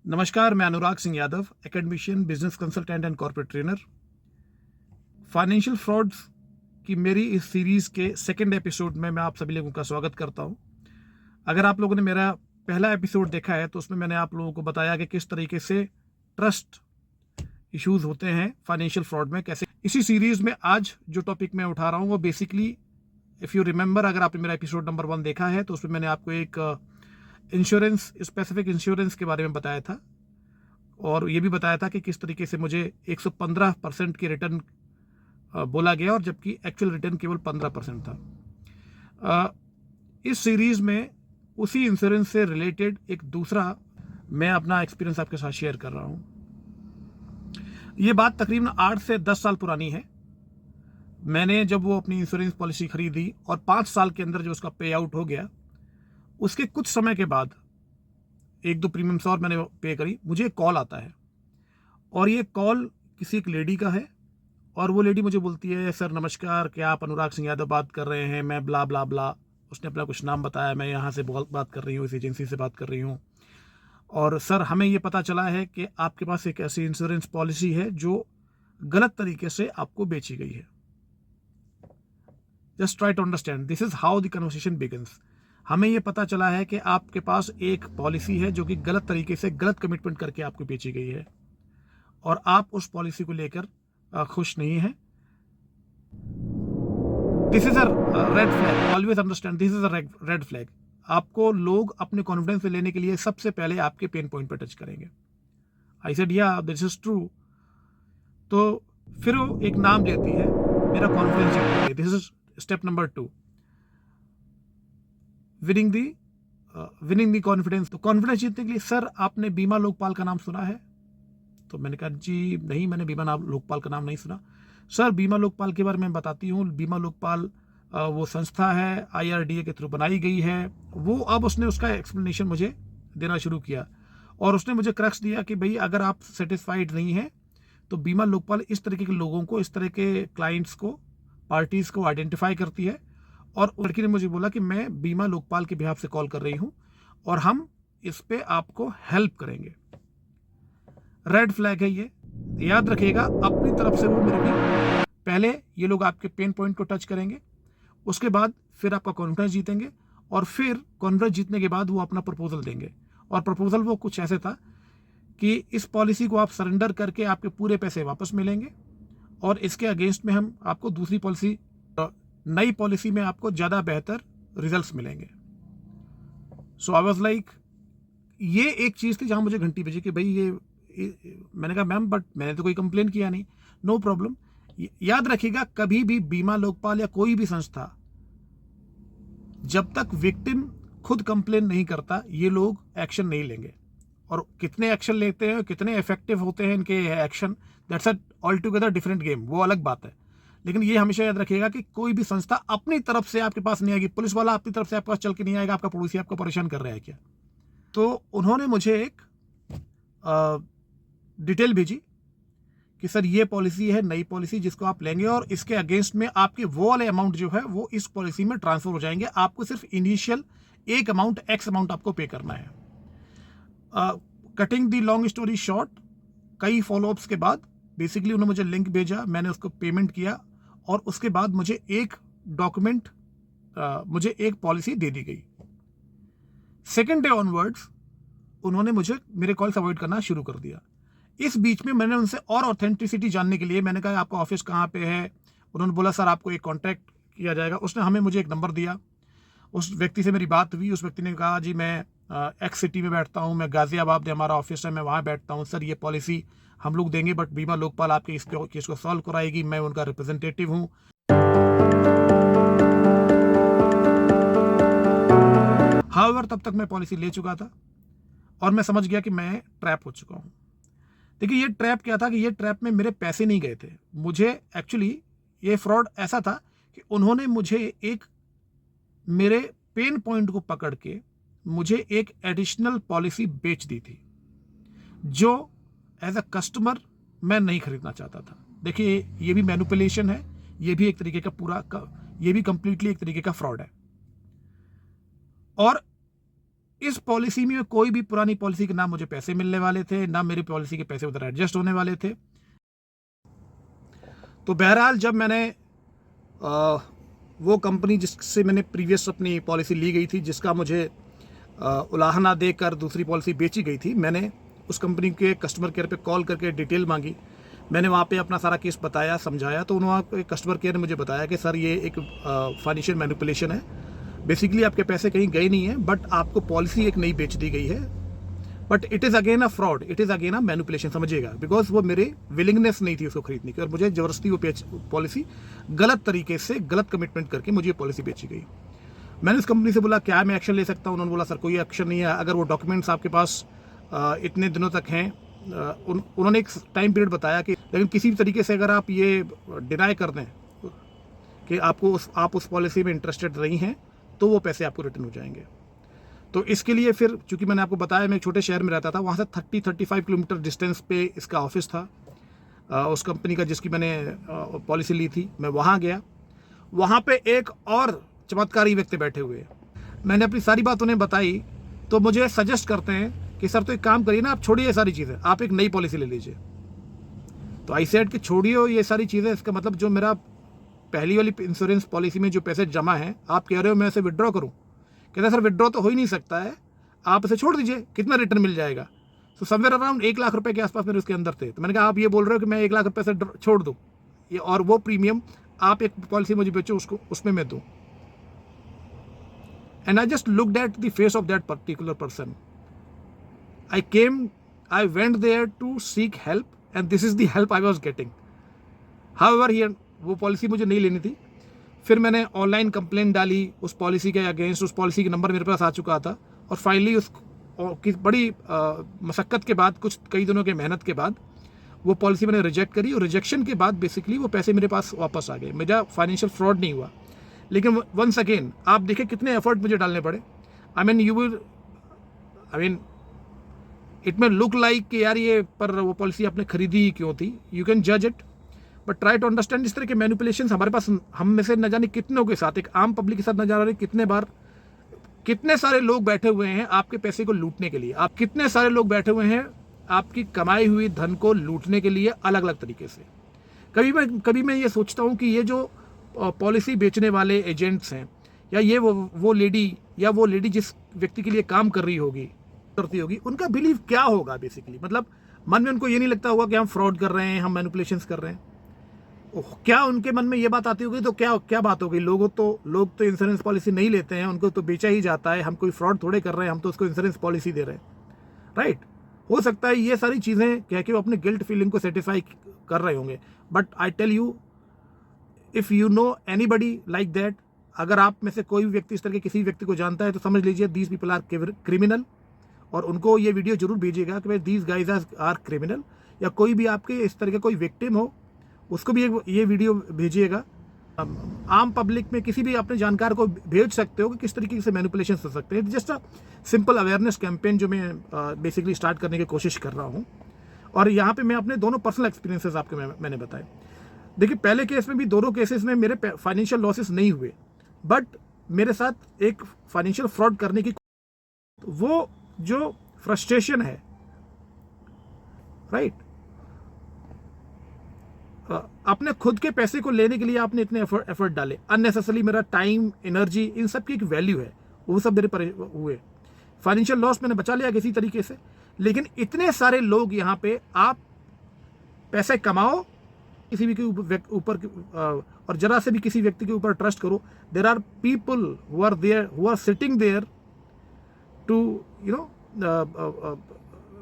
नमस्कार, मैं Anurag Singh Yadav, academician, business consultant and corporate trainer. Financial frauds की मेरी इस सीरीज के सेकंड एपिसोड में मैं आप सभी लोगों का स्वागत करता हूं। अगर आप लोगों ने मेरा पहला एपिसोड देखा है तो उसमें मैंने आप लोगों को बताया कि किस तरीके से ट्रस्ट इश्यूज होते हैं फाइनेंशियल फ्रॉड में, कैसे। इसी सीरीज में आज जो टॉपिक मैं उठा रहा हूं वो बेसिकली, इफ़ यू रिमेंबर, अगर आपने मेरा एपिसोड नंबर 1 देखा है तो उसमें मैंने आपको एक इंश्योरेंस, स्पेसिफिक इंश्योरेंस के बारे में बताया था और ये भी बताया था कि किस तरीके से मुझे 115% की रिटर्न बोला गया और जबकि एक्चुअल रिटर्न केवल 15% था। इस सीरीज में उसी इंश्योरेंस से रिलेटेड एक दूसरा मैं अपना एक्सपीरियंस आपके साथ शेयर कर रहा हूं। ये बात तकरीबन 8 से 10 साल पुरानी है। मैंने जब वो अपनी इंश्योरेंस पॉलिसी खरीदी और 5 साल के अंदर जो उसका पे आउट हो गया, उसके कुछ समय के बाद 1-2 प्रीमियम्स और मैंने पे करी, मुझे एक कॉल आता है और ये कॉल किसी एक लेडी का है और वो लेडी मुझे बोलती है, सर नमस्कार, क्या आप अनुराग सिंह यादव बात कर रहे हैं? मैं ब्ला ब्ला ब्ला, उसने अपना कुछ नाम बताया, मैं यहाँ से बात कर रही हूँ, इस एजेंसी से बात कर रही हूँ और सर हमें ये पता चला है कि आपके पास एक ऐसी इंश्योरेंस पॉलिसी है जो गलत तरीके से आपको बेची गई है। Just try to understand, this is how the conversation begins. हमें ये पता चला है कि आपके पास एक पॉलिसी है जो कि गलत तरीके से, गलत कमिटमेंट करके आपको बेची गई है और आप उस पॉलिसी को लेकर खुश नहीं हैं। This is a red flag, always understand, this is a red flag. आपको लोग अपने कॉन्फिडेंस में लेने के लिए सबसे पहले आपके पेन पॉइंट पर टच करेंगे। आई सेड या दिस इज ट्रू। तो फिर वो एक नाम लेती है, मेरा कॉन्फिडेंस जीतती है। This is step number 2, winning the confidence. तो कॉन्फिडेंस जीतने के लिए, सर आपने बीमा लोकपाल का नाम सुना है? तो मैंने कहा जी नहीं, मैंने बीमा लोकपाल का नाम नहीं सुना। सर बीमा लोकपाल के बारे में बताती हूँ। बीमा लोकपाल वो संस्था है, IRDA के थ्रू बनाई गई है। वो अब उसने उसका एक्सप्लेनेशन मुझे देना शुरू किया और उसने मुझे क्रक्स दिया कि भाई अगर आप सेटिस्फाइड नहीं हैं तो बीमा लोकपाल इस तरीके के लोगों को, इस तरह के क्लाइंट्स को, पार्टीज को आइडेंटिफाई करती है। और लड़की ने मुझे बोला कि मैं बीमा लोकपाल के बिहाफ से कॉल कर रही हूं और हम इस पे आपको हेल्प करेंगे। रेड फ्लैग है ये, याद रखिएगा। अपनी तरफ से वो मेरे भी पहले ये लोग आपके पेन पॉइंट को टच करेंगे, उसके बाद फिर आपका कॉन्फिडेंस जीतेंगे और फिर कॉन्फिडेंस जीतने के बाद वो अपना प्रपोजल देंगे। और प्रपोजल वो कुछ ऐसे था कि इस पॉलिसी को आप सरेंडर करके आपके पूरे पैसे वापस मिलेंगे और इसके अगेंस्ट में हम आपको दूसरी पॉलिसी, नई पॉलिसी में आपको ज़्यादा बेहतर रिजल्ट्स मिलेंगे। सो आई वाज लाइक, ये एक चीज़ थी जहां मुझे घंटी बजी कि भाई मैंने कहा मैम बट मैंने तो कोई कंप्लेन किया नहीं। No problem. याद रखिएगा, कभी भी बीमा लोकपाल या कोई भी संस्था, जब तक विक्टिम खुद कंप्लेन नहीं करता, ये लोग एक्शन नहीं लेंगे। और कितने एक्शन लेते हैं, कितने इफेक्टिव होते हैं इनके action, that's a all together different game, वो अलग बात है। लेकिन ये हमेशा याद रखिएगा कि कोई भी संस्था अपनी तरफ से आपके पास नहीं आएगी। पुलिस वाला अपनी तरफ से आपके पास चल के नहीं आएगा, आपका पड़ोसी आपको परेशान कर रहा है क्या। तो उन्होंने मुझे एक डिटेल भेजी कि सर ये पॉलिसी है, नई पॉलिसी जिसको आप लेंगे और इसके अगेंस्ट में आपके वो वाले अमाउंट जो है वो इस पॉलिसी में ट्रांसफर हो जाएंगे। आपको सिर्फ इनिशियल एक अमाउंट, एक्स अमाउंट आपको पे करना है। कटिंग दी लॉन्ग स्टोरी शॉर्ट, कई फॉलोअप्स के बाद बेसिकली उन्होंने मुझे लिंक भेजा, मैंने उसको पेमेंट किया और उसके बाद मुझे एक डॉक्यूमेंट, मुझे एक पॉलिसी दे दी गई। सेकेंड डे ऑनवर्ड्स उन्होंने मुझे मेरे कॉल्स अवॉइड करना शुरू कर दिया। इस बीच में मैंने उनसे और ऑथेंटिसिटी जानने के लिए मैंने कहा आपका ऑफिस कहाँ पे है? उन्होंने बोला सर आपको एक कॉन्टैक्ट किया जाएगा। उसने हमें मुझे एक नंबर दिया, उस व्यक्ति से मेरी बात हुई। उस व्यक्ति ने कहा जी मैं एक्स सिटी में बैठता हूँ, मैं गाजियाबाद में हमारा ऑफिस है, मैं वहाँ बैठता हूँ। सर ये पॉलिसी हम लोग देंगे बट बीमा लोकपाल आपके इस केस को सॉल्व कराएगी, मैं उनका रिप्रेजेंटेटिव हूँ। हाउएवर तब तक मैं पॉलिसी ले चुका था और मैं समझ गया कि मैं ट्रैप हो चुका हूँ। देखिए ये ट्रैप क्या था कि ये ट्रैप में मेरे पैसे नहीं गए थे। मुझे एक्चुअली ये फ्रॉड ऐसा था कि उन्होंने मुझे एक, मेरे पेन पॉइंट को पकड़ के मुझे एक एडिशनल पॉलिसी बेच दी थी जो एज अ कस्टमर मैं नहीं खरीदना चाहता था। देखिए ये भी मैनिपुलेशन है, ये भी एक तरीके का ये भी कंप्लीटली एक तरीके का फ्रॉड है। और इस पॉलिसी में कोई भी पुरानी पॉलिसी के ना मुझे पैसे मिलने वाले थे, ना मेरी पॉलिसी के पैसे उधर एडजस्ट होने वाले थे। तो बहरहाल जब मैंने वो कंपनी जिससे मैंने प्रीवियस अपनी पॉलिसी ली गई थी, जिसका मुझे उलाहना देकर दूसरी पॉलिसी बेची गई थी, मैंने उस कंपनी के कस्टमर केयर पे कॉल करके डिटेल मांगी। मैंने वहाँ पे अपना सारा केस बताया, समझाया, तो उन्होंने कस्टमर केयर ने मुझे बताया कि सर ये एक फाइनेंशियल मैनिपुलेशन है, बेसिकली आपके पैसे कहीं गए नहीं है, बट आपको पॉलिसी एक नई बेच दी गई है, but it is again a fraud, it is again a manipulation, समझिएगा, बिकॉज वो मेरे विलिंगनेस नहीं थी उसको खरीदने की, और मुझे ज़बरदस्ती वो पॉलिसी गलत तरीके से गलत कमिटमेंट करके मुझे ये पॉलिसी बेची गई। मैंने उस कंपनी से बोला क्या मैं एक्शन ले सकता हूँ? उन्होंने बोला सर कोई एक्शन नहीं है, अगर वो डॉक्यूमेंट्स आपके पास इतने दिनों तक हैं, उन्होंने एक टाइम पीरियड बताया कि लेकिन किसी भी तरीके से अगर आप ये डिनाई कर दें कि आप उस पॉलिसी में इंटरेस्टेड नहीं हैं, तो वो पैसे आपको रिटर्न हो जाएंगे। तो इसके लिए फिर चूंकि मैंने आपको बताया मैं एक छोटे शहर में रहता था, वहाँ से 30-35 किलोमीटर डिस्टेंस पे इसका ऑफिस था, उस कंपनी का जिसकी मैंने पॉलिसी ली थी। मैं वहाँ गया, वहाँ पे एक और चमत्कारी व्यक्ति बैठे हुए हैं। मैंने अपनी सारी बात उन्हें बताई, तो मुझे सजेस्ट करते हैं कि सर तो एक काम करिए ना, आप छोड़िए ये सारी चीज़ें, आप एक नई पॉलिसी ले लीजिए। तो आई सेड कि छोड़िए ये सारी चीज़ें, इसका मतलब जो मेरा पहली वाली इंश्योरेंस पॉलिसी में जो पैसे जमा हैं, आप कह रहे हो मैं इसे विड्रॉ करूँ? कहते सर विड्रॉ तो हो ही नहीं सकता है, आप इसे छोड़ दीजिए, कितना रिटर्न मिल जाएगा? तो समवेयर अराउंड 1 लाख रुपए के आसपास मेरे उसके अंदर थे। तो मैंने कहा आप ये बोल रहे हो कि मैं 1 लाख रुपए से छोड़ दूँ, ये और वो प्रीमियम आप एक पॉलिसी मुझे बेचो उसको उसमें मैं दूँ? And I just looked at the face of that particular person. I went there to seek help and this is the help I was getting. However, वो पॉलिसी मुझे नहीं लेनी थी। फिर मैंने ऑनलाइन कंप्लेंट डाली उस पॉलिसी के अगेंस्ट, उस पॉलिसी का नंबर मेरे पास आ चुका था, और फाइनली की बड़ी मशक्क़त के बाद, कुछ कई दिनों के मेहनत के बाद वो पॉलिसी मैंने रिजेक्ट करी, और रिजेक्शन के बाद बेसिकली वो पैसे मेरे पास वापस आ गए। मेरा फाइनेंशियल फ्रॉड नहीं हुआ, लेकिन वंस अगेन आप देखिए कितने एफर्ट मुझे डालने पड़े। इट में लुक लाइक कि यार ये पर वो पॉलिसी आपने खरीदी ही क्यों थी, यू कैन जज it, but try to understand. इस तरह के मैनिपुलेशन हमारे पास, हम में से न जाने कितनों के साथ, एक आम पब्लिक के साथ न जाने कितने बार, कितने सारे लोग बैठे हुए हैं आपके पैसे को लूटने के लिए, आप कितने सारे लोग बैठे हुए हैं आपकी कमाई हुई धन को लूटने के लिए अलग अलग तरीके से। कभी मैं ये सोचता हूँ कि ये जो पॉलिसी बेचने वाले एजेंट्स हैं, या ये वो लेडी जिस व्यक्ति के लिए काम करती होगी, उनका बिलीव क्या होगा बेसिकली? मतलब मन में उनको ये नहीं लगता होगा कि हम फ्रॉड कर रहे हैं, हम मैनिपुलेशंस कर रहे हैं? क्या उनके मन में ये बात आती होगी? तो क्या बात होगी? लोग तो इंश्योरेंस पॉलिसी नहीं लेते हैं, उनको तो बेचा ही जाता है, हम कोई फ्रॉड थोड़े कर रहे हैं, हम तो उसको इंश्योरेंस पॉलिसी दे रहे हैं, राइट? हो सकता है ये सारी चीज़ें कह के वो अपने गिल्ट फीलिंग को सेटिस्फाई कर रहे होंगे, but I tell you, if you know anybody like that, अगर आप में से कोई भी व्यक्ति इस तरह के किसी व्यक्ति को जानता है, तो समझ लीजिए दीज पीपल आर क्रिमिनल, और उनको ये वीडियो जरूर भेजिएगा कि भाई दीज गाइज आर क्रिमिनल, या कोई भी आपके इस तरह का कोई विक्टिम हो उसको भी ये वीडियो भेजिएगा। आम पब्लिक में किसी भी अपने जानकार को भेज सकते हो कि किस तरीके से मैनिपुलेशन हो सकते हैं। Just a simple awareness campaign जो मैं बेसिकली स्टार्ट करने की कोशिश कर रहा हूँ, और यहाँ पे मैं अपने दोनों पर्सनल एक्सपीरियंसेस आपको मैंने बताए। देखिए पहले केस में भी, दोनों केसेस में मेरे फाइनेंशियल लॉसेस नहीं हुए, बट मेरे साथ एक फाइनेंशियल फ्रॉड करने की वो जो फ्रस्ट्रेशन है, राइट, अपने खुद के पैसे को लेने के लिए आपने इतने एफर्ट डाले, अननेसेसरी मेरा टाइम, एनर्जी, इन सब की एक वैल्यू है, वो सब मेरे हुए। फाइनेंशियल लॉस मैंने बचा लिया किसी तरीके से, लेकिन इतने सारे लोग यहाँ पे, आप पैसे कमाओ किसी भी के ऊपर, और जरा से भी किसी व्यक्ति के ऊपर ट्रस्ट करो, there are people who are sitting there to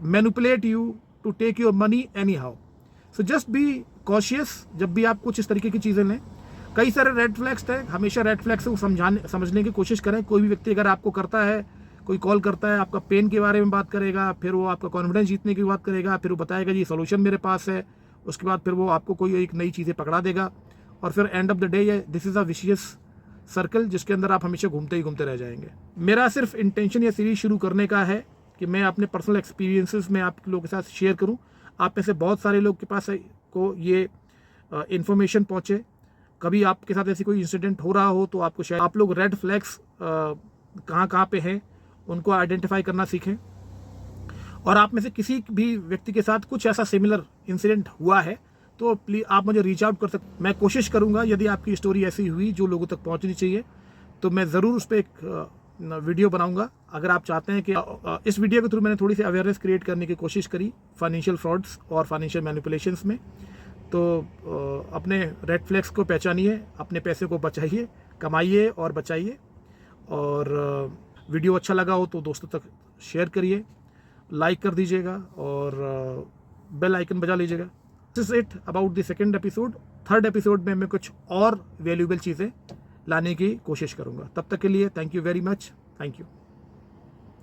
manipulate you to take your money anyhow. So just be cautious जब भी आप कुछ इस तरीके की चीज़ें लें। कई सारे रेड फ्लैग्स थे, हमेशा रेड फ्लैग्स को समझने की कोशिश करें। कोई भी व्यक्ति अगर आपको करता है, कोई कॉल करता है, आपका पेन के बारे में बात करेगा, फिर वो आपका कॉन्फिडेंस जीतने की बात करेगा, फिर वो बताएगा जी सोल्यूशन मेरे पास है, उसके बाद फिर वो आपको कोई एक नई चीज़ें पकड़ा देगा, और फिर end of the day this is a vicious circle जिसके अंदर आप हमेशा घूमते ही घूमते रह जाएंगे। मेरा सिर्फ इंटेंशन ये सीरीज शुरू करने का है कि मैं अपने पर्सनल एक्सपीरियंसेस में आप लोगों के साथ शेयर करूं। आप में से बहुत सारे लोग के पास को ये इन्फॉर्मेशन पहुंचे, कभी आपके साथ ऐसी कोई इंसिडेंट हो रहा हो तो आपको शायद आप लोग रेड फ्लैग्स कहाँ पे हैं उनको आइडेंटिफाई करना सीखें। और आप में से किसी भी व्यक्ति के साथ कुछ ऐसा सिमिलर इंसिडेंट हुआ है तो प्लीज़ आप मुझे रीच आउट कर सकते। मैं कोशिश करूंगा यदि आपकी स्टोरी ऐसी हुई जो लोगों तक पहुंचनी चाहिए तो मैं ज़रूर उस पर एक वीडियो बनाऊंगा। अगर आप चाहते हैं कि इस वीडियो के थ्रू मैंने थोड़ी सी अवेयरनेस क्रिएट करने की कोशिश करी फाइनेंशियल फ्रॉड्स और फाइनेंशियल मैनिपुलेशंस में, तो अपने रेड फ्लैग्स को पहचानिए, अपने पैसे को बचाइए, कमाइए और बचाइए। और वीडियो अच्छा लगा हो तो दोस्तों तक शेयर करिए, लाइक कर दीजिएगा और बेल आइकन बजा लीजिएगा। This is it about the second episode. Third episode में मैं कुछ और वैल्यूएबल चीज़ें लाने की कोशिश करूँगा। तब तक के लिए thank you very much. Thank you.